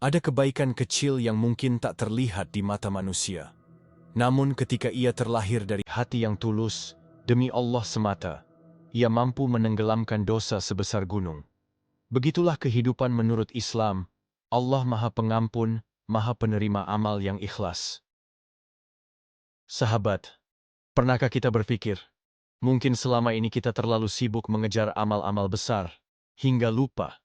Ada kebaikan kecil yang mungkin tak terlihat di mata manusia. Namun ketika ia terlahir dari hati yang tulus, demi Allah semata, ia mampu menenggelamkan dosa sebesar gunung. Begitulah kehidupan menurut Islam. Allah Maha Pengampun, Maha Penerima amal yang ikhlas. Sahabat, pernahkah kita berpikir, mungkin selama ini kita terlalu sibuk mengejar amal-amal besar, hingga lupa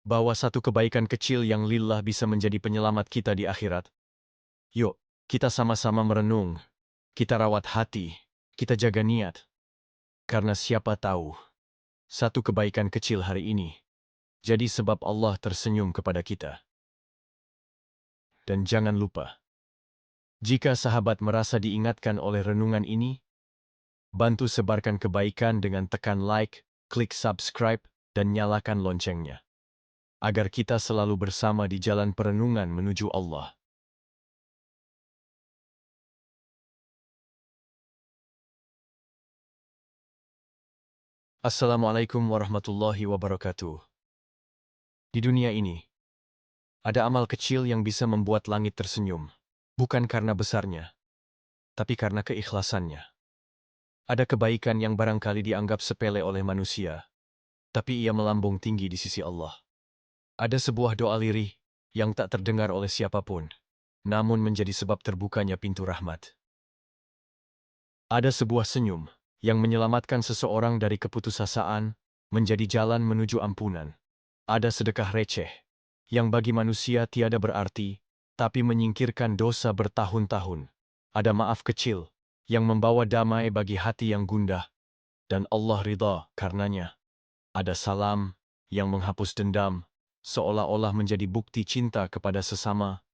bahwa satu kebaikan kecil yang lillah bisa menjadi penyelamat kita di akhirat? Yuk, kita sama-sama merenung, kita rawat hati, kita jaga niat. Karena siapa tahu, satu kebaikan kecil hari ini jadi sebab Allah tersenyum kepada kita. Dan jangan lupa, jika sahabat merasa diingatkan oleh renungan ini, bantu sebarkan kebaikan dengan tekan like, klik subscribe, dan nyalakan loncengnya, agar kita selalu bersama di jalan perenungan menuju Allah. Assalamualaikum warahmatullahi wabarakatuh. Di dunia ini, ada amal kecil yang bisa membuat langit tersenyum, bukan karena besarnya, tapi karena keikhlasannya. Ada kebaikan yang barangkali dianggap sepele oleh manusia, tapi ia melambung tinggi di sisi Allah. Ada sebuah doa lirih yang tak terdengar oleh siapapun, namun menjadi sebab terbukanya pintu rahmat. Ada sebuah senyum yang menyelamatkan seseorang dari keputusasaan, menjadi jalan menuju ampunan. Ada sedekah receh yang bagi manusia tiada berarti, tapi menyingkirkan dosa bertahun-tahun. Ada maaf kecil yang membawa damai bagi hati yang gundah, dan Allah ridha karenanya. Ada salam yang menghapus dendam, seolah-olah menjadi bukti cinta kepada sesama.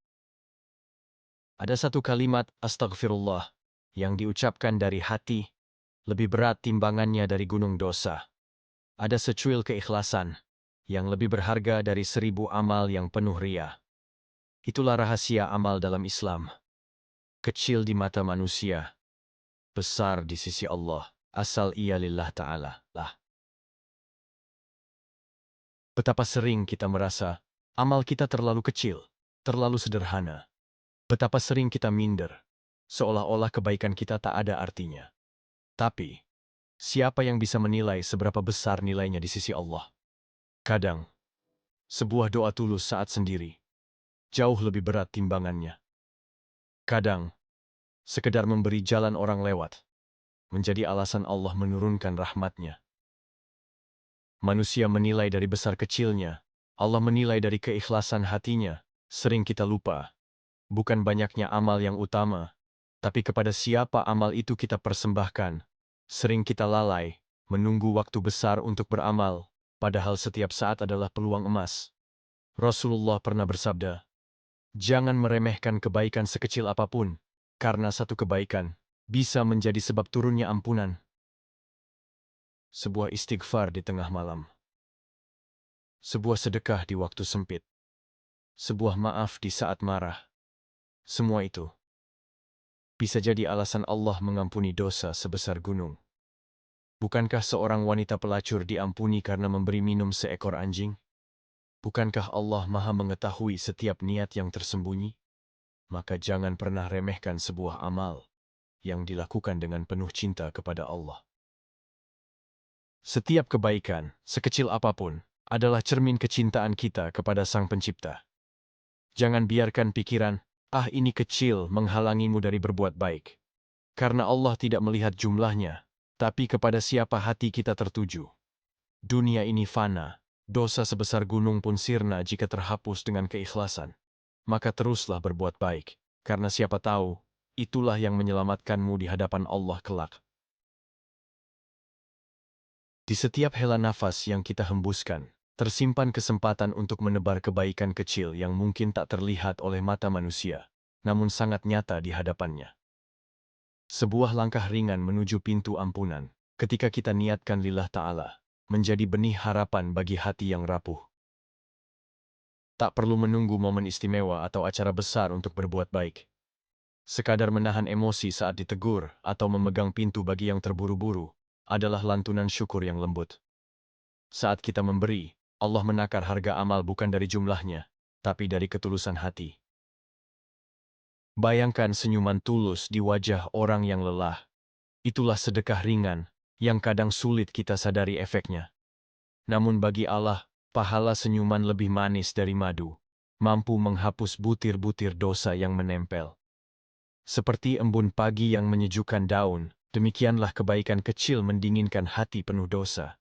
Ada satu kalimat astagfirullah yang diucapkan dari hati, lebih berat timbangannya dari gunung dosa. Ada secuil keikhlasan yang lebih berharga dari 1000 amal yang penuh ria. Itulah rahasia amal dalam Islam. Kecil di mata manusia, besar di sisi Allah, asal ia lillah ta'ala lah. Betapa sering kita merasa amal kita terlalu kecil, terlalu sederhana. Betapa sering kita minder, seolah-olah kebaikan kita tak ada artinya. Tapi, siapa yang bisa menilai seberapa besar nilainya di sisi Allah? Kadang, sebuah doa tulus saat sendiri, jauh lebih berat timbangannya. Kadang, sekedar memberi jalan orang lewat, menjadi alasan Allah menurunkan rahmat-Nya. Manusia menilai dari besar kecilnya, Allah menilai dari keikhlasan hatinya. Sering kita lupa, bukan banyaknya amal yang utama, tapi kepada siapa amal itu kita persembahkan. Sering kita lalai, menunggu waktu besar untuk beramal, padahal setiap saat adalah peluang emas. Rasulullah pernah bersabda, jangan meremehkan kebaikan sekecil apapun, karena satu kebaikan bisa menjadi sebab turunnya ampunan. Sebuah istighfar di tengah malam, sebuah sedekah di waktu sempit, sebuah maaf di saat marah. Semua itu bisa jadi alasan Allah mengampuni dosa sebesar gunung. Bukankah seorang wanita pelacur diampuni karena memberi minum seekor anjing? Bukankah Allah Maha mengetahui setiap niat yang tersembunyi? Maka jangan pernah remehkan sebuah amal yang dilakukan dengan penuh cinta kepada Allah. Setiap kebaikan, sekecil apapun, adalah cermin kecintaan kita kepada Sang Pencipta. Jangan biarkan pikiran, ini kecil, menghalangimu dari berbuat baik. Karena Allah tidak melihat jumlahnya, tapi kepada siapa hati kita tertuju. Dunia ini fana, dosa sebesar gunung pun sirna jika terhapus dengan keikhlasan. Maka teruslah berbuat baik, karena siapa tahu, itulah yang menyelamatkanmu di hadapan Allah kelak. Di setiap hela nafas yang kita hembuskan, tersimpan kesempatan untuk menebar kebaikan kecil yang mungkin tak terlihat oleh mata manusia, namun sangat nyata di hadapannya. Sebuah langkah ringan menuju pintu ampunan, ketika kita niatkan lillah ta'ala, menjadi benih harapan bagi hati yang rapuh. Tak perlu menunggu momen istimewa atau acara besar untuk berbuat baik. Sekadar menahan emosi saat ditegur atau memegang pintu bagi yang terburu-buru, adalah lantunan syukur yang lembut. Saat kita memberi, Allah menakar harga amal bukan dari jumlahnya, tapi dari ketulusan hati. Bayangkan senyuman tulus di wajah orang yang lelah. Itulah sedekah ringan yang kadang sulit kita sadari efeknya. Namun bagi Allah, pahala senyuman lebih manis dari madu, mampu menghapus butir-butir dosa yang menempel. Seperti embun pagi yang menyejukkan daun, demikianlah kebaikan kecil mendinginkan hati penuh dosa.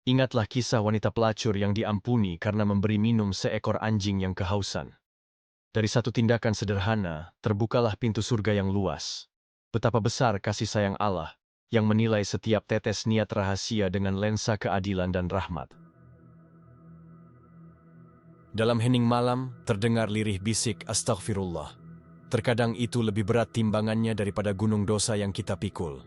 Ingatlah kisah wanita pelacur yang diampuni karena memberi minum seekor anjing yang kehausan. Dari satu tindakan sederhana, terbukalah pintu surga yang luas. Betapa besar kasih sayang Allah yang menilai setiap tetes niat rahasia dengan lensa keadilan dan rahmat. Dalam hening malam, terdengar lirih bisik astagfirullah. Terkadang itu lebih berat timbangannya daripada gunung dosa yang kita pikul.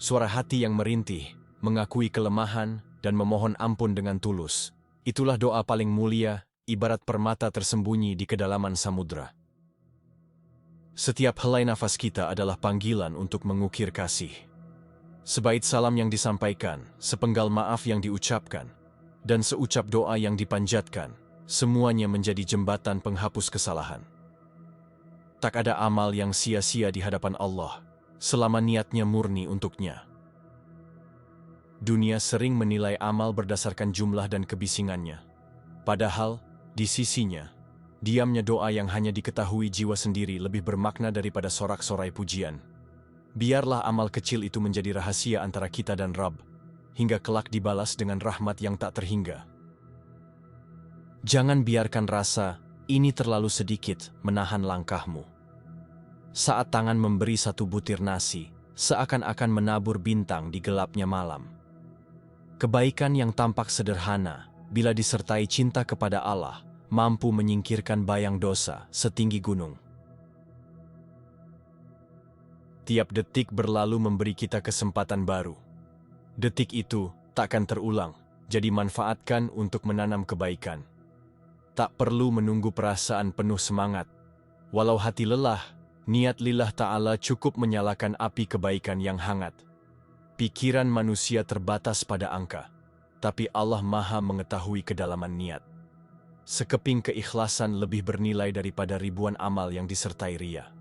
Suara hati yang merintih, mengakui kelemahan, dan memohon ampun dengan tulus. Itulah doa paling mulia, ibarat permata tersembunyi di kedalaman samudra. Setiap helai nafas kita adalah panggilan untuk mengukir kasih. Sebaik salam yang disampaikan, sepenggal maaf yang diucapkan, dan seucap doa yang dipanjatkan, semuanya menjadi jembatan penghapus kesalahan. Tak ada amal yang sia-sia di hadapan Allah, selama niatnya murni untuknya. Dunia sering menilai amal berdasarkan jumlah dan kebisingannya. Padahal, di sisinya, diamnya doa yang hanya diketahui jiwa sendiri lebih bermakna daripada sorak-sorai pujian. Biarlah amal kecil itu menjadi rahasia antara kita dan Rabb, hingga kelak dibalas dengan rahmat yang tak terhingga. Jangan biarkan rasa, ini terlalu sedikit, menahan langkahmu. Saat tangan memberi satu butir nasi, seakan-akan menabur bintang di gelapnya malam. Kebaikan yang tampak sederhana, bila disertai cinta kepada Allah, mampu menyingkirkan bayang dosa setinggi gunung. Tiap detik berlalu memberi kita kesempatan baru. Detik itu takkan terulang, jadi manfaatkan untuk menanam kebaikan. Tak perlu menunggu perasaan penuh semangat. Walau hati lelah, niat lillah ta'ala cukup menyalakan api kebaikan yang hangat. Pikiran manusia terbatas pada angka, tapi Allah Maha mengetahui kedalaman niat. Sekeping keikhlasan lebih bernilai daripada ribuan amal yang disertai ria.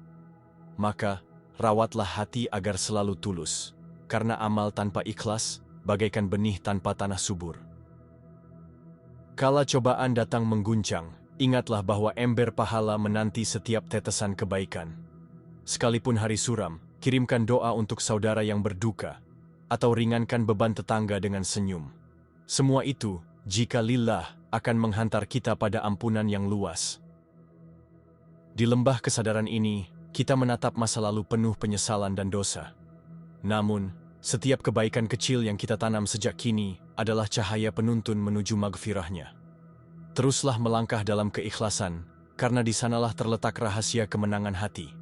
Maka, rawatlah hati agar selalu tulus, karena amal tanpa ikhlas bagaikan benih tanpa tanah subur. Kala cobaan datang mengguncang, ingatlah bahwa ember pahala menanti setiap tetesan kebaikan. Sekalipun hari suram, kirimkan doa untuk saudara yang berduka, atau ringankan beban tetangga dengan senyum. Semua itu, jika lillah, akan menghantar kita pada ampunan yang luas. Di lembah kesadaran ini, kita menatap masa lalu penuh penyesalan dan dosa. Namun, setiap kebaikan kecil yang kita tanam sejak kini adalah cahaya penuntun menuju magfirahnya. Teruslah melangkah dalam keikhlasan, karena di sanalah terletak rahasia kemenangan hati.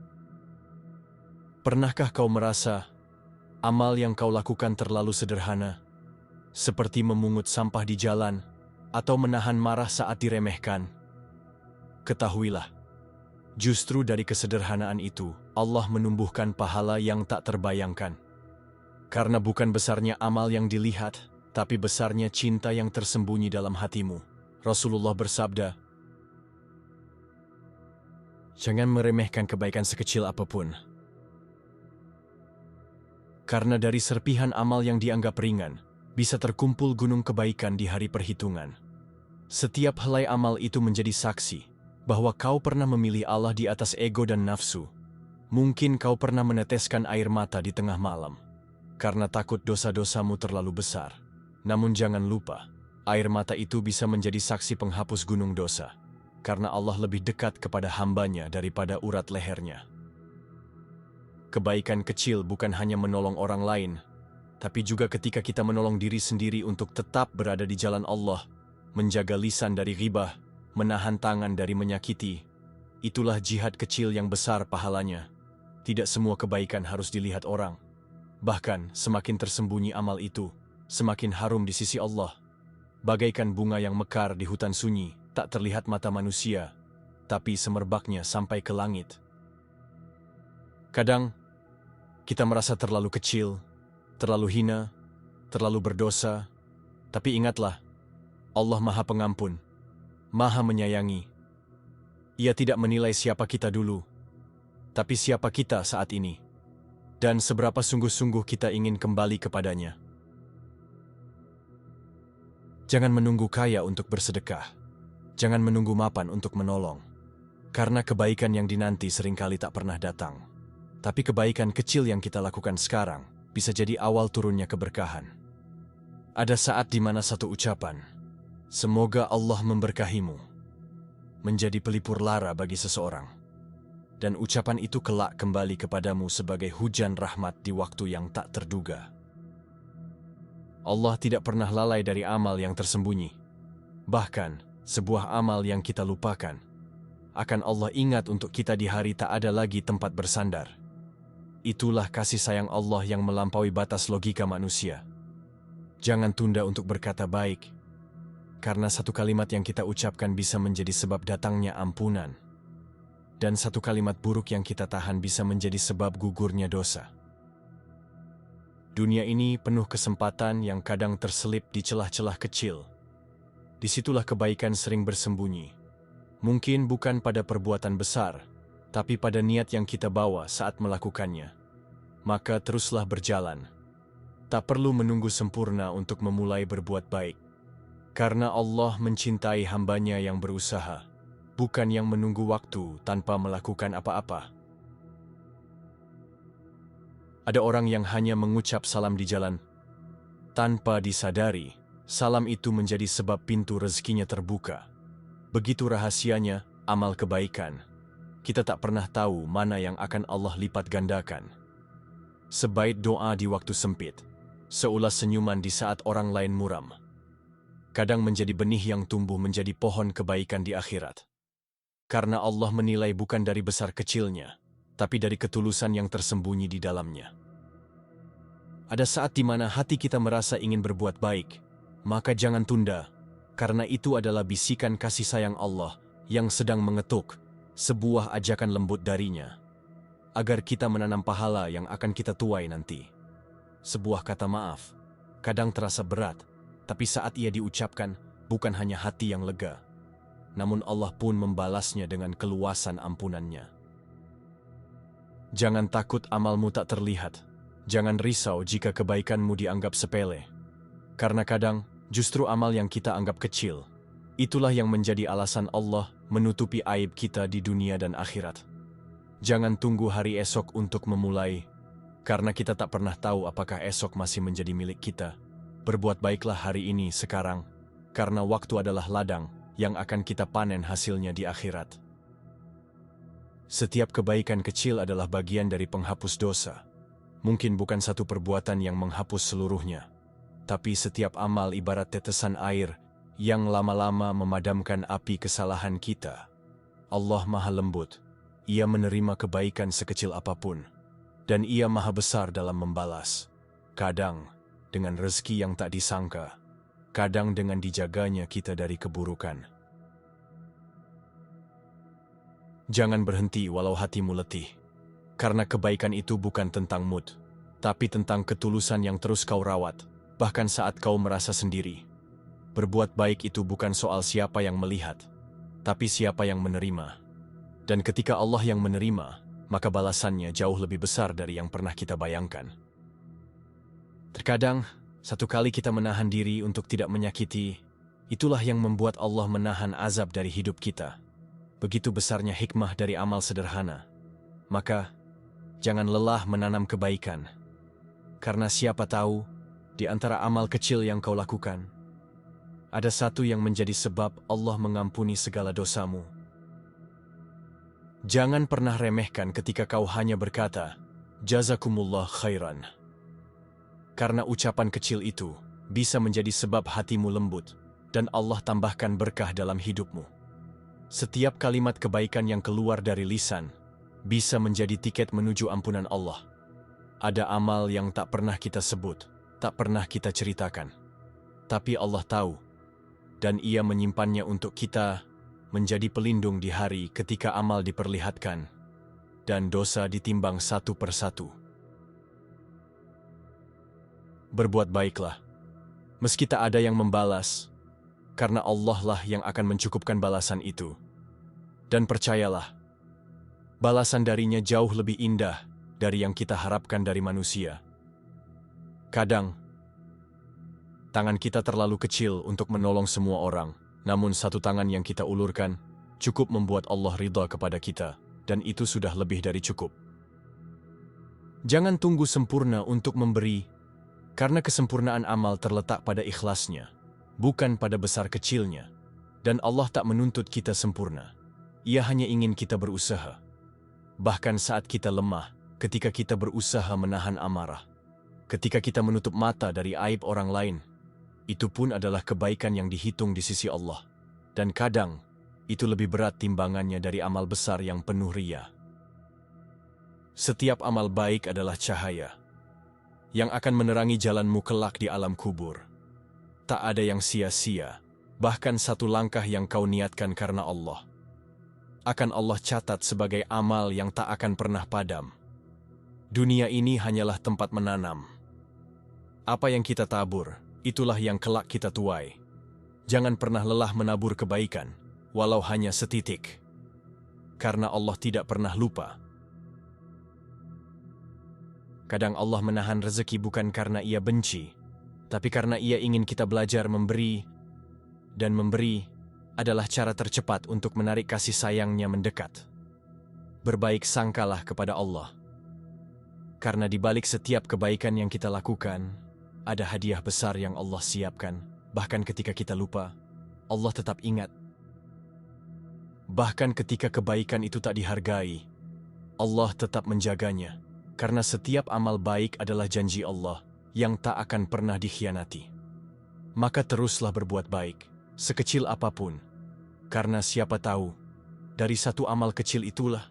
Pernahkah kau merasa amal yang kau lakukan terlalu sederhana, seperti memungut sampah di jalan atau menahan marah saat diremehkan? Ketahuilah, justru dari kesederhanaan itu, Allah menumbuhkan pahala yang tak terbayangkan. Karena bukan besarnya amal yang dilihat, tapi besarnya cinta yang tersembunyi dalam hatimu. Rasulullah bersabda, "Jangan meremehkan kebaikan sekecil apapun. Karena dari serpihan amal yang dianggap ringan, bisa terkumpul gunung kebaikan di hari perhitungan." Setiap helai amal itu menjadi saksi bahwa kau pernah memilih Allah di atas ego dan nafsu. Mungkin kau pernah meneteskan air mata di tengah malam, karena takut dosa-dosamu terlalu besar. Namun jangan lupa, air mata itu bisa menjadi saksi penghapus gunung dosa, karena Allah lebih dekat kepada hambanya daripada urat lehernya. Kebaikan kecil bukan hanya menolong orang lain, tapi juga ketika kita menolong diri sendiri untuk tetap berada di jalan Allah, menjaga lisan dari ghibah, menahan tangan dari menyakiti. Itulah jihad kecil yang besar pahalanya. Tidak semua kebaikan harus dilihat orang. Bahkan, semakin tersembunyi amal itu, semakin harum di sisi Allah. Bagaikan bunga yang mekar di hutan sunyi, tak terlihat mata manusia, tapi semerbaknya sampai ke langit. Kadang, kita merasa terlalu kecil, terlalu hina, terlalu berdosa, tapi ingatlah, Allah Maha Pengampun, Maha menyayangi. Ia tidak menilai siapa kita dulu, tapi siapa kita saat ini, dan seberapa sungguh-sungguh kita ingin kembali kepadanya. Jangan menunggu kaya untuk bersedekah. Jangan menunggu mapan untuk menolong. Karena kebaikan yang dinanti seringkali tak pernah datang. Tapi kebaikan kecil yang kita lakukan sekarang bisa jadi awal turunnya keberkahan. Ada saat di mana satu ucapan, "Semoga Allah memberkahimu," menjadi pelipur lara bagi seseorang. Dan ucapan itu kelak kembali kepadamu sebagai hujan rahmat di waktu yang tak terduga. Allah tidak pernah lalai dari amal yang tersembunyi. Bahkan, sebuah amal yang kita lupakan, akan Allah ingat untuk kita di hari tak ada lagi tempat bersandar. Itulah kasih sayang Allah yang melampaui batas logika manusia. Jangan tunda untuk berkata baik, karena satu kalimat yang kita ucapkan bisa menjadi sebab datangnya ampunan. Dan satu kalimat buruk yang kita tahan bisa menjadi sebab gugurnya dosa. Dunia ini penuh kesempatan yang kadang terselip di celah-celah kecil. Disitulah kebaikan sering bersembunyi. Mungkin bukan pada perbuatan besar, tapi pada niat yang kita bawa saat melakukannya. Maka teruslah berjalan. Tak perlu menunggu sempurna untuk memulai berbuat baik. Karena Allah mencintai hambanya yang berusaha, bukan yang menunggu waktu tanpa melakukan apa-apa. Ada orang yang hanya mengucap salam di jalan. Tanpa disadari, salam itu menjadi sebab pintu rezekinya terbuka. Begitu rahasianya amal kebaikan. Kita tak pernah tahu mana yang akan Allah lipat gandakan. Sebaik doa di waktu sempit, seulas senyuman di saat orang lain muram, kadang menjadi benih yang tumbuh menjadi pohon kebaikan di akhirat. Karena Allah menilai bukan dari besar kecilnya, tapi dari ketulusan yang tersembunyi di dalamnya. Ada saat di mana hati kita merasa ingin berbuat baik, maka jangan tunda, karena itu adalah bisikan kasih sayang Allah yang sedang mengetuk, sebuah ajakan lembut darinya, agar kita menanam pahala yang akan kita tuai nanti. Sebuah kata maaf, kadang terasa berat, tapi saat ia diucapkan, bukan hanya hati yang lega, namun Allah pun membalasnya dengan keluasan ampunannya. Jangan takut amalmu tak terlihat. Jangan risau jika kebaikanmu dianggap sepele. Karena kadang, justru amal yang kita anggap kecil, itulah yang menjadi alasan Allah menutupi aib kita di dunia dan akhirat. Jangan tunggu hari esok untuk memulai, karena kita tak pernah tahu apakah esok masih menjadi milik kita. Berbuat baiklah hari ini sekarang, karena waktu adalah ladang yang akan kita panen hasilnya di akhirat. Setiap kebaikan kecil adalah bagian dari penghapus dosa. Mungkin bukan satu perbuatan yang menghapus seluruhnya, tapi setiap amal ibarat tetesan air yang lama-lama memadamkan api kesalahan kita. Allah Maha Lembut, Ia menerima kebaikan sekecil apapun, dan Ia Maha Besar dalam membalas. Kadang dengan rezeki yang tak disangka, kadang dengan dijaganya kita dari keburukan. Jangan berhenti walau hatimu letih, karena kebaikan itu bukan tentang mood, tapi tentang ketulusan yang terus kau rawat, bahkan saat kau merasa sendiri. Berbuat baik itu bukan soal siapa yang melihat, tapi siapa yang menerima. Dan ketika Allah yang menerima, maka balasannya jauh lebih besar dari yang pernah kita bayangkan. Terkadang, satu kali kita menahan diri untuk tidak menyakiti, itulah yang membuat Allah menahan azab dari hidup kita. Begitu besarnya hikmah dari amal sederhana. Maka, jangan lelah menanam kebaikan. Karena siapa tahu, di antara amal kecil yang kau lakukan, ada satu yang menjadi sebab Allah mengampuni segala dosamu. Jangan pernah remehkan ketika kau hanya berkata, "Jazakumullah khairan." Karena ucapan kecil itu bisa menjadi sebab hatimu lembut, dan Allah tambahkan berkah dalam hidupmu. Setiap kalimat kebaikan yang keluar dari lisan bisa menjadi tiket menuju ampunan Allah. Ada amal yang tak pernah kita sebut, tak pernah kita ceritakan. Tapi Allah tahu, dan Ia menyimpannya untuk kita menjadi pelindung di hari ketika amal diperlihatkan, dan dosa ditimbang satu persatu. Berbuat baiklah, meski tak ada yang membalas, karena Allah lah yang akan mencukupkan balasan itu. Dan percayalah, balasan darinya jauh lebih indah dari yang kita harapkan dari manusia. Kadang, tangan kita terlalu kecil untuk menolong semua orang, namun satu tangan yang kita ulurkan cukup membuat Allah ridha kepada kita, dan itu sudah lebih dari cukup. Jangan tunggu sempurna untuk memberi, karena kesempurnaan amal terletak pada ikhlasnya, bukan pada besar kecilnya. Dan Allah tak menuntut kita sempurna. Ia hanya ingin kita berusaha. Bahkan saat kita lemah, ketika kita berusaha menahan amarah, ketika kita menutup mata dari aib orang lain, itu pun adalah kebaikan yang dihitung di sisi Allah. Dan kadang, itu lebih berat timbangannya dari amal besar yang penuh riya. Setiap amal baik adalah cahaya yang akan menerangi jalanmu kelak di alam kubur. Tak ada yang sia-sia, bahkan satu langkah yang kau niatkan karena Allah akan Allah catat sebagai amal yang tak akan pernah padam. Dunia ini hanyalah tempat menanam. Apa yang kita tabur, itulah yang kelak kita tuai. Jangan pernah lelah menabur kebaikan, walau hanya setitik. Karena Allah tidak pernah lupa. Kadang Allah menahan rezeki bukan karena Ia benci, tapi karena Ia ingin kita belajar memberi, dan memberi adalah cara tercepat untuk menarik kasih sayang-Nya mendekat. Berbaik sangkalah kepada Allah. Karena di balik setiap kebaikan yang kita lakukan, ada hadiah besar yang Allah siapkan. Bahkan ketika kita lupa, Allah tetap ingat. Bahkan ketika kebaikan itu tak dihargai, Allah tetap menjaganya. Karena setiap amal baik adalah janji Allah yang tak akan pernah dikhianati. Maka teruslah berbuat baik, sekecil apapun. Karena siapa tahu, dari satu amal kecil itulah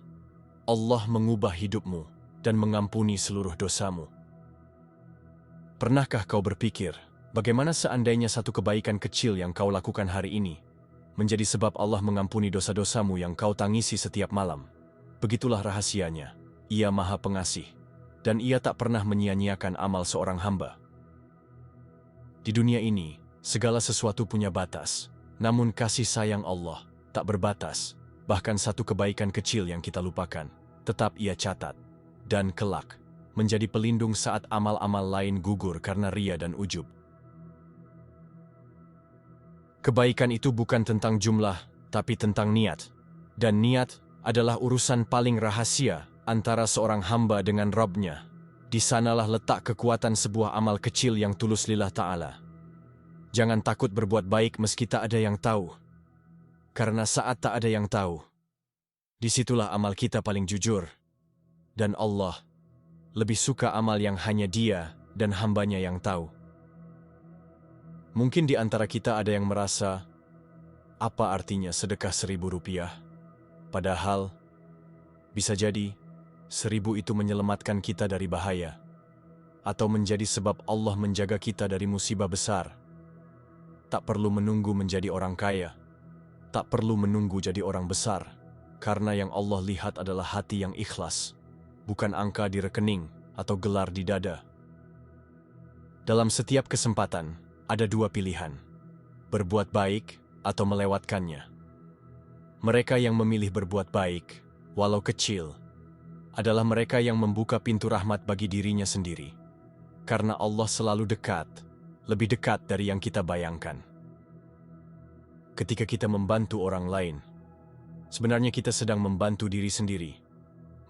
Allah mengubah hidupmu dan mengampuni seluruh dosamu. Pernahkah kau berpikir, bagaimana seandainya satu kebaikan kecil yang kau lakukan hari ini menjadi sebab Allah mengampuni dosa-dosamu yang kau tangisi setiap malam? Begitulah rahasianya. Ia Maha Pengasih, dan Ia tak pernah menyia-nyiakan amal seorang hamba. Di dunia ini, segala sesuatu punya batas, namun kasih sayang Allah tak berbatas. Bahkan satu kebaikan kecil yang kita lupakan, tetap Ia catat, dan kelak menjadi pelindung saat amal-amal lain gugur karena ria dan ujub. Kebaikan itu bukan tentang jumlah, tapi tentang niat. Dan niat adalah urusan paling rahasia antara seorang hamba dengan Rabb-Nya. Di sanalah letak kekuatan sebuah amal kecil yang tulus lillah ta'ala. Jangan takut berbuat baik meski tak ada yang tahu. Karena saat tak ada yang tahu, disitulah amal kita paling jujur. Dan Allah lebih suka amal yang hanya Dia dan hambanya yang tahu. Mungkin di antara kita ada yang merasa, apa artinya sedekah 1.000 rupiah? Padahal, bisa jadi 1.000 itu menyelamatkan kita dari bahaya, atau menjadi sebab Allah menjaga kita dari musibah besar. Tak perlu menunggu menjadi orang kaya, tak perlu menunggu jadi orang besar, karena yang Allah lihat adalah hati yang ikhlas, bukan angka di rekening atau gelar di dada. Dalam setiap kesempatan, ada dua pilihan, berbuat baik atau melewatkannya. Mereka yang memilih berbuat baik, walau kecil, adalah mereka yang membuka pintu rahmat bagi dirinya sendiri. Karena Allah selalu dekat, lebih dekat dari yang kita bayangkan. Ketika kita membantu orang lain, sebenarnya kita sedang membantu diri sendiri,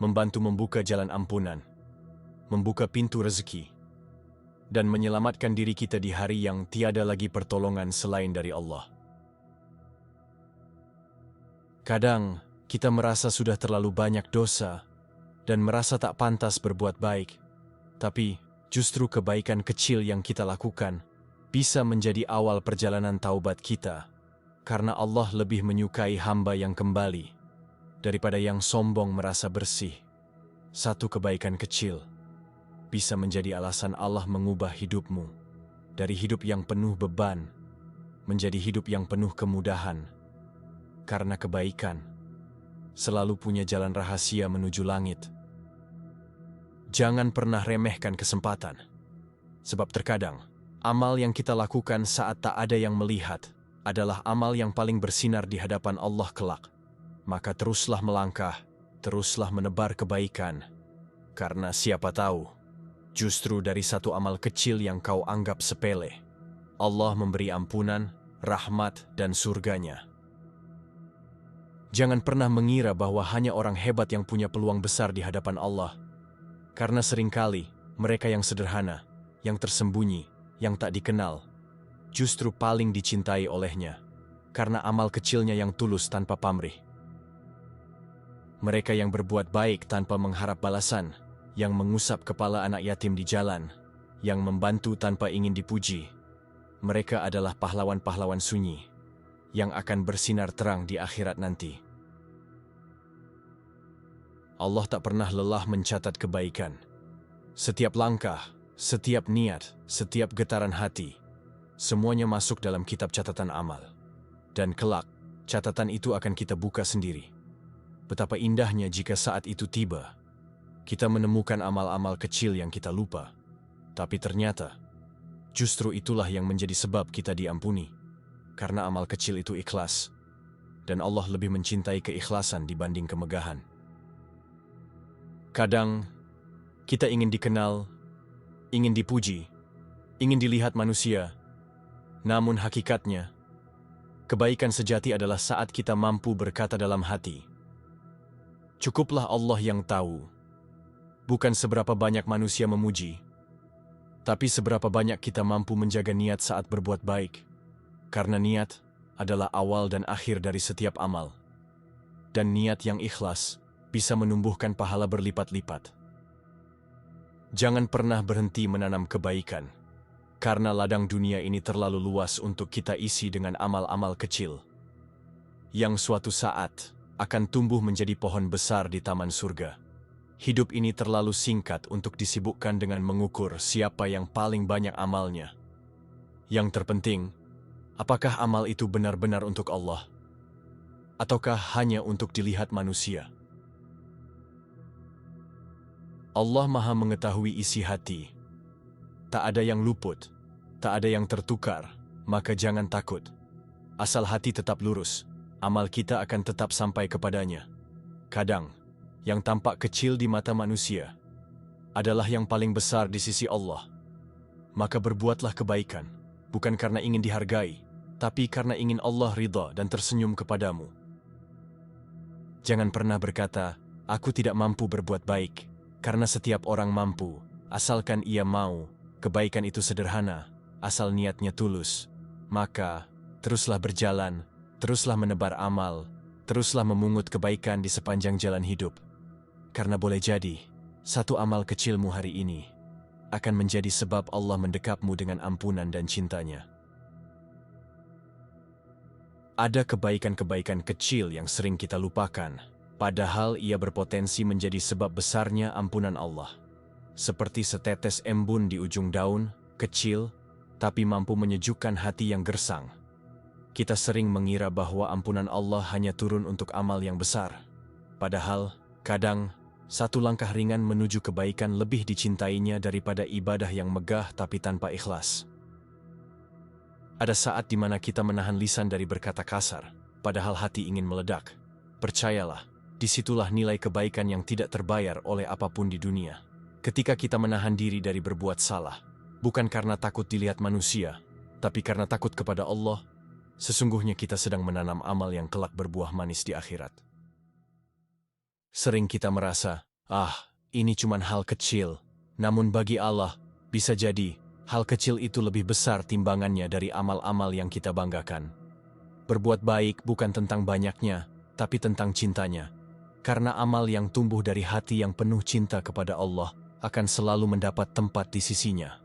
membantu membuka jalan ampunan, membuka pintu rezeki, dan menyelamatkan diri kita di hari yang tiada lagi pertolongan selain dari Allah. Kadang, kita merasa sudah terlalu banyak dosa, dan merasa tak pantas berbuat baik. Tapi, justru kebaikan kecil yang kita lakukan bisa menjadi awal perjalanan taubat kita, karena Allah lebih menyukai hamba yang kembali daripada yang sombong merasa bersih. Satu kebaikan kecil bisa menjadi alasan Allah mengubah hidupmu dari hidup yang penuh beban menjadi hidup yang penuh kemudahan. Karena kebaikan selalu punya jalan rahasia menuju langit. Jangan pernah remehkan kesempatan, sebab terkadang amal yang kita lakukan saat tak ada yang melihat adalah amal yang paling bersinar di hadapan Allah kelak. Maka teruslah melangkah, teruslah menebar kebaikan. Karena siapa tahu, justru dari satu amal kecil yang kau anggap sepele, Allah memberi ampunan, rahmat, dan surganya. Jangan pernah mengira bahwa hanya orang hebat yang punya peluang besar di hadapan Allah. Karena seringkali, mereka yang sederhana, yang tersembunyi, yang tak dikenal, justru paling dicintai olehnya, karena amal kecilnya yang tulus tanpa pamrih. Mereka yang berbuat baik tanpa mengharap balasan, yang mengusap kepala anak yatim di jalan, yang membantu tanpa ingin dipuji, mereka adalah pahlawan-pahlawan sunyi, yang akan bersinar terang di akhirat nanti. Allah tak pernah lelah mencatat kebaikan. Setiap langkah, setiap niat, setiap getaran hati, semuanya masuk dalam kitab catatan amal. Dan kelak, catatan itu akan kita buka sendiri. Betapa indahnya jika saat itu tiba, kita menemukan amal-amal kecil yang kita lupa. Tapi ternyata, justru itulah yang menjadi sebab kita diampuni. Karena amal kecil itu ikhlas. Dan Allah lebih mencintai keikhlasan dibanding kemegahan. Kadang, kita ingin dikenal, ingin dipuji, ingin dilihat manusia. Namun hakikatnya, kebaikan sejati adalah saat kita mampu berkata dalam hati, "Cukuplah Allah yang tahu." Bukan seberapa banyak manusia memuji, tapi seberapa banyak kita mampu menjaga niat saat berbuat baik. Karena niat adalah awal dan akhir dari setiap amal. Dan niat yang ikhlas bisa menumbuhkan pahala berlipat-lipat. Jangan pernah berhenti menanam kebaikan, karena ladang dunia ini terlalu luas untuk kita isi dengan amal-amal kecil, yang suatu saat akan tumbuh menjadi pohon besar di taman surga. Hidup ini terlalu singkat untuk disibukkan dengan mengukur siapa yang paling banyak amalnya. Yang terpenting, apakah amal itu benar-benar untuk Allah? Ataukah hanya untuk dilihat manusia? Allah Maha mengetahui isi hati. Tak ada yang luput, tak ada yang tertukar, maka jangan takut. Asal hati tetap lurus, amal kita akan tetap sampai kepadanya. Kadang, yang tampak kecil di mata manusia adalah yang paling besar di sisi Allah. Maka berbuatlah kebaikan, bukan karena ingin dihargai, tapi karena ingin Allah ridha dan tersenyum kepadamu. Jangan pernah berkata, "Aku tidak mampu berbuat baik," karena setiap orang mampu, asalkan ia mau. Kebaikan itu sederhana, asal niatnya tulus. Maka, teruslah berjalan, teruslah menebar amal, teruslah memungut kebaikan di sepanjang jalan hidup. Karena boleh jadi, satu amal kecilmu hari ini akan menjadi sebab Allah mendekapmu dengan ampunan dan cintanya. Ada kebaikan-kebaikan kecil yang sering kita lupakan, padahal ia berpotensi menjadi sebab besarnya ampunan Allah. Seperti setetes embun di ujung daun, kecil, tapi mampu menyejukkan hati yang gersang. Kita sering mengira bahwa ampunan Allah hanya turun untuk amal yang besar. Padahal, kadang, satu langkah ringan menuju kebaikan lebih dicintainya daripada ibadah yang megah tapi tanpa ikhlas. Ada saat di mana kita menahan lisan dari berkata kasar, padahal hati ingin meledak. Percayalah, disitulah nilai kebaikan yang tidak terbayar oleh apapun di dunia. Ketika kita menahan diri dari berbuat salah, bukan karena takut dilihat manusia, tapi karena takut kepada Allah, sesungguhnya kita sedang menanam amal yang kelak berbuah manis di akhirat. Sering kita merasa, ini cuma hal kecil. Namun bagi Allah, bisa jadi hal kecil itu lebih besar timbangannya dari amal-amal yang kita banggakan. Berbuat baik bukan tentang banyaknya, tapi tentang cintanya. Karena amal yang tumbuh dari hati yang penuh cinta kepada Allah akan selalu mendapat tempat di sisinya.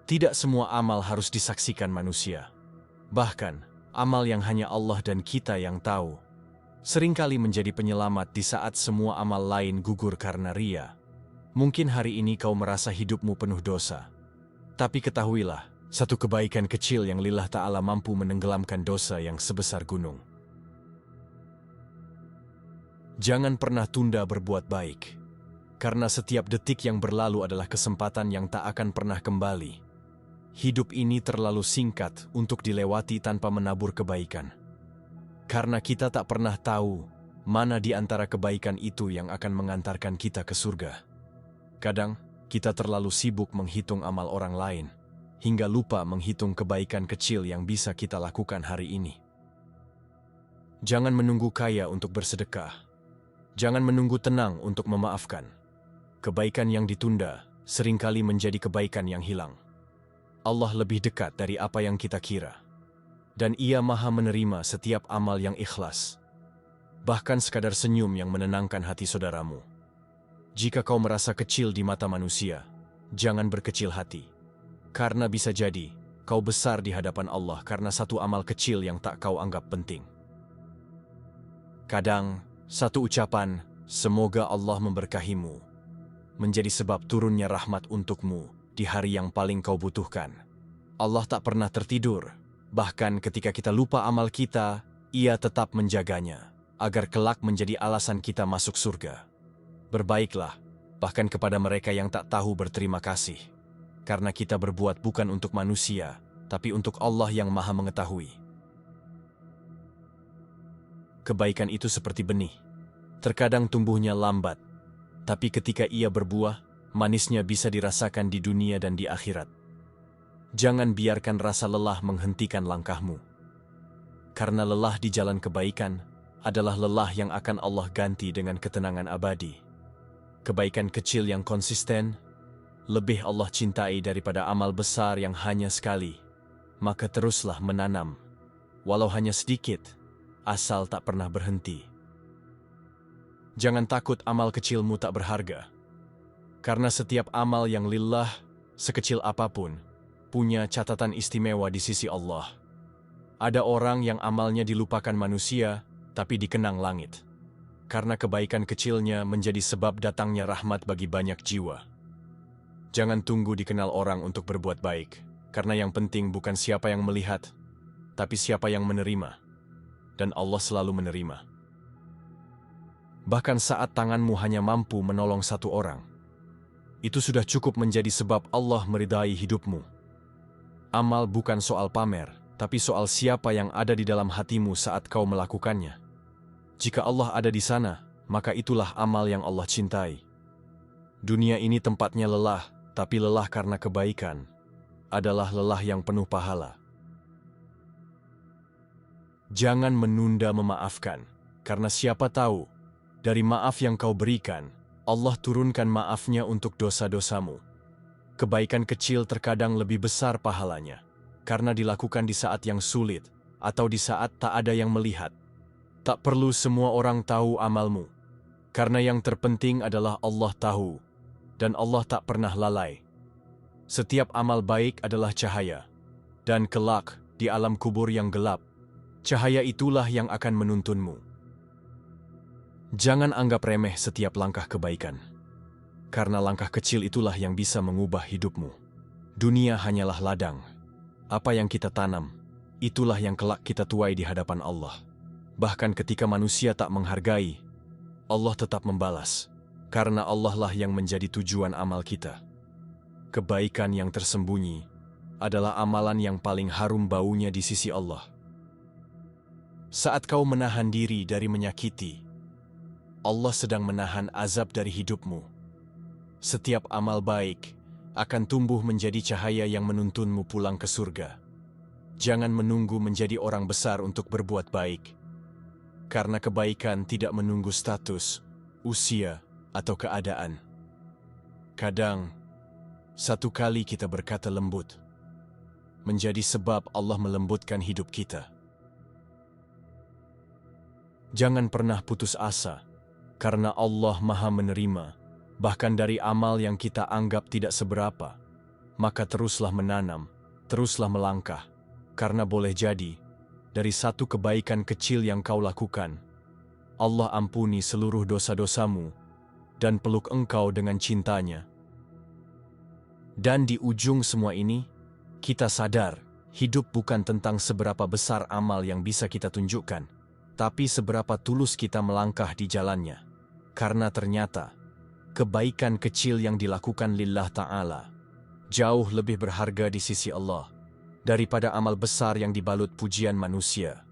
Tidak semua amal harus disaksikan manusia. Bahkan, amal yang hanya Allah dan kita yang tahu, seringkali menjadi penyelamat di saat semua amal lain gugur karena ria. Mungkin hari ini kau merasa hidupmu penuh dosa. Tapi ketahuilah, satu kebaikan kecil yang lillah ta'ala mampu menenggelamkan dosa yang sebesar gunung. Jangan pernah tunda berbuat baik. Karena setiap detik yang berlalu adalah kesempatan yang tak akan pernah kembali. hidup ini terlalu singkat untuk dilewati tanpa menabur kebaikan. Karena kita tak pernah tahu mana di antara kebaikan itu yang akan mengantarkan kita ke surga. Kadang, kita terlalu sibuk menghitung amal orang lain, hingga lupa menghitung kebaikan kecil yang bisa kita lakukan hari ini. Jangan menunggu kaya untuk bersedekah. Jangan menunggu tenang untuk memaafkan. Kebaikan yang ditunda seringkali menjadi kebaikan yang hilang. Allah lebih dekat dari apa yang kita kira. Dan Ia Maha menerima setiap amal yang ikhlas. Bahkan sekadar senyum yang menenangkan hati saudaramu. Jika kau merasa kecil di mata manusia, jangan berkecil hati. Karena bisa jadi, kau besar di hadapan Allah karena satu amal kecil yang tak kau anggap penting. Kadang, satu ucapan, "Semoga Allah memberkahimu," menjadi sebab turunnya rahmat untukmu di hari yang paling kau butuhkan. Allah tak pernah tertidur. Bahkan ketika kita lupa amal kita, Ia tetap menjaganya, agar kelak menjadi alasan kita masuk surga. Berbaiklah, bahkan kepada mereka yang tak tahu berterima kasih. Karena kita berbuat bukan untuk manusia, tapi untuk Allah yang Maha mengetahui. Kebaikan itu seperti benih. Terkadang tumbuhnya lambat, tapi ketika ia berbuah, manisnya bisa dirasakan di dunia dan di akhirat. Jangan biarkan rasa lelah menghentikan langkahmu. Karena lelah di jalan kebaikan adalah lelah yang akan Allah ganti dengan ketenangan abadi. Kebaikan kecil yang konsisten lebih Allah cintai daripada amal besar yang hanya sekali. Maka teruslah menanam, walau hanya sedikit, asal tak pernah berhenti. Jangan takut amal kecilmu tak berharga. Karena setiap amal yang lillah, sekecil apapun, punya catatan istimewa di sisi Allah. Ada orang yang amalnya dilupakan manusia, tapi dikenang langit. Karena kebaikan kecilnya menjadi sebab datangnya rahmat bagi banyak jiwa. Jangan tunggu dikenal orang untuk berbuat baik, karena yang penting bukan siapa yang melihat, tapi siapa yang menerima. Dan Allah selalu menerima. Bahkan saat tanganmu hanya mampu menolong satu orang, itu sudah cukup menjadi sebab Allah meridai hidupmu. Amal bukan soal pamer, tapi soal siapa yang ada di dalam hatimu saat kau melakukannya. Jika Allah ada di sana, maka itulah amal yang Allah cintai. Dunia ini tempatnya lelah, tapi lelah karena kebaikan adalah lelah yang penuh pahala. Jangan menunda memaafkan, karena siapa tahu, dari maaf yang kau berikan, Allah turunkan maafnya untuk dosa-dosamu. Kebaikan kecil terkadang lebih besar pahalanya, karena dilakukan di saat yang sulit, atau di saat tak ada yang melihat. Tak perlu semua orang tahu amalmu, karena yang terpenting adalah Allah tahu, dan Allah tak pernah lalai. Setiap amal baik adalah cahaya, dan kelak di alam kubur yang gelap, cahaya itulah yang akan menuntunmu. Jangan anggap remeh setiap langkah kebaikan, karena langkah kecil itulah yang bisa mengubah hidupmu. Dunia hanyalah ladang. Apa yang kita tanam, itulah yang kelak kita tuai di hadapan Allah. Bahkan ketika manusia tak menghargai, Allah tetap membalas, karena Allah lah yang menjadi tujuan amal kita. Kebaikan yang tersembunyi adalah amalan yang paling harum baunya di sisi Allah. Saat kau menahan diri dari menyakiti, Allah sedang menahan azab dari hidupmu. Setiap amal baik akan tumbuh menjadi cahaya yang menuntunmu pulang ke surga. Jangan menunggu menjadi orang besar untuk berbuat baik. Karena kebaikan tidak menunggu status, usia, atau keadaan. Kadang, satu kali kita berkata lembut, menjadi sebab Allah melembutkan hidup kita. Jangan pernah putus asa, karena Allah Maha menerima, bahkan dari amal yang kita anggap tidak seberapa. Maka teruslah menanam, teruslah melangkah, karena boleh jadi, dari satu kebaikan kecil yang kau lakukan, Allah ampuni seluruh dosa-dosamu dan peluk engkau dengan cintanya. Dan di ujung semua ini, kita sadar, hidup bukan tentang seberapa besar amal yang bisa kita tunjukkan, tapi seberapa tulus kita melangkah di jalannya. Karena ternyata, kebaikan kecil yang dilakukan lillah ta'ala jauh lebih berharga di sisi Allah daripada amal besar yang dibalut pujian manusia.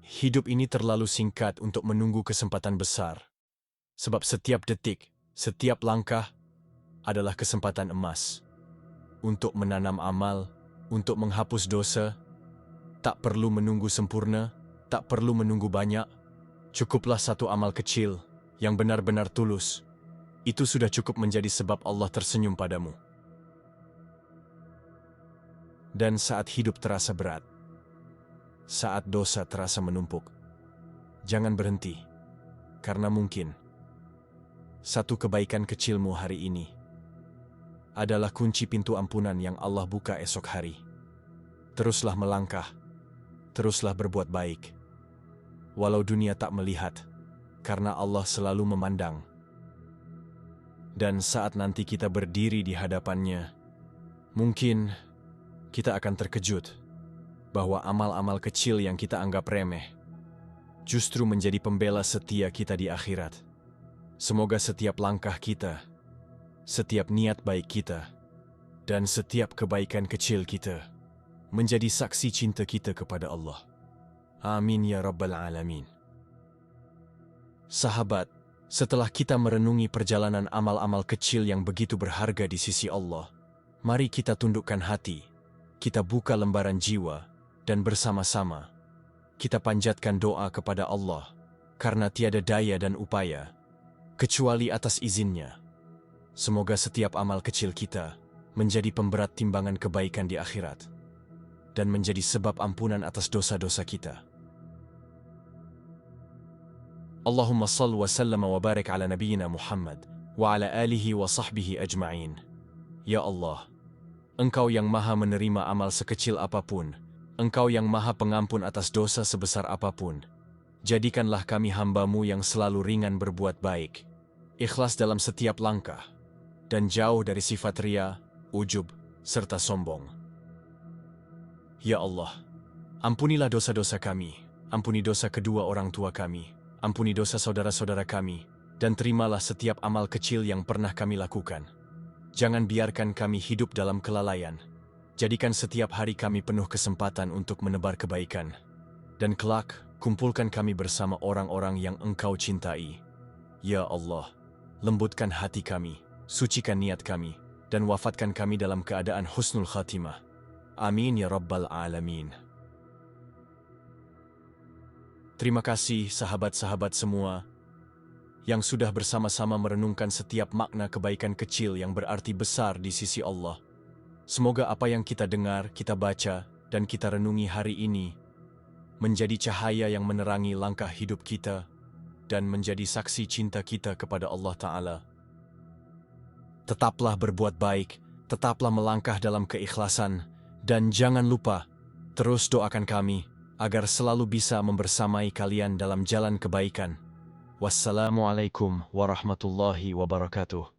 Hidup ini terlalu singkat untuk menunggu kesempatan besar, sebab setiap detik, setiap langkah adalah kesempatan emas untuk menanam amal, untuk menghapus dosa. Tak perlu menunggu sempurna, tak perlu menunggu banyak. Cukuplah satu amal kecil yang benar-benar tulus. Itu sudah cukup menjadi sebab Allah tersenyum padamu. Dan saat hidup terasa berat, saat dosa terasa menumpuk, jangan berhenti, karena mungkin satu kebaikan kecilmu hari ini adalah kunci pintu ampunan yang Allah buka esok hari. Teruslah melangkah, teruslah berbuat baik, walau dunia tak melihat, karena Allah selalu memandang. Dan saat nanti kita berdiri di hadapannya, mungkin kita akan terkejut bahwa amal-amal kecil yang kita anggap remeh justru menjadi pembela setia kita di akhirat. Semoga setiap langkah kita, setiap niat baik kita, dan setiap kebaikan kecil kita menjadi saksi cinta kita kepada Allah. Amin ya Rabbal Alamin. Sahabat, setelah kita merenungi perjalanan amal-amal kecil yang begitu berharga di sisi Allah, mari kita tundukkan hati, kita buka lembaran jiwa, dan bersama-sama kita panjatkan doa kepada Allah, karena tiada daya dan upaya kecuali atas izin-Nya. Semoga setiap amal kecil kita menjadi pemberat timbangan kebaikan di akhirat dan menjadi sebab ampunan atas dosa-dosa kita. Allahumma salli wa sallam wa barik ala nabiyyina Muhammad wa ala alihi wa sahbihi ajma'in. Ya Allah, Engkau yang maha menerima amal sekecil apapun, Engkau yang maha pengampun atas dosa sebesar apapun. Jadikanlah kami hamba-Mu yang selalu ringan berbuat baik, ikhlas dalam setiap langkah, dan jauh dari sifat ria, ujub, serta sombong. Ya Allah, ampunilah dosa-dosa kami, ampuni dosa kedua orang tua kami, ampuni dosa saudara-saudara kami, dan terimalah setiap amal kecil yang pernah kami lakukan. Jangan biarkan kami hidup dalam kelalaian. Jadikan setiap hari kami penuh kesempatan untuk menebar kebaikan. Dan kelak, kumpulkan kami bersama orang-orang yang Engkau cintai. Ya Allah, lembutkan hati kami, sucikan niat kami, dan wafatkan kami dalam keadaan husnul khatimah. Amin ya Rabbal Alamin. Terima kasih sahabat-sahabat semua yang sudah bersama-sama merenungkan setiap makna kebaikan kecil yang berarti besar di sisi Allah. Semoga apa yang kita dengar, kita baca, dan kita renungi hari ini menjadi cahaya yang menerangi langkah hidup kita dan menjadi saksi cinta kita kepada Allah Ta'ala. Tetaplah berbuat baik, tetaplah melangkah dalam keikhlasan, dan jangan lupa terus doakan kami agar selalu bisa membersamai kalian dalam jalan kebaikan. Wassalamualaikum warahmatullahi wabarakatuh.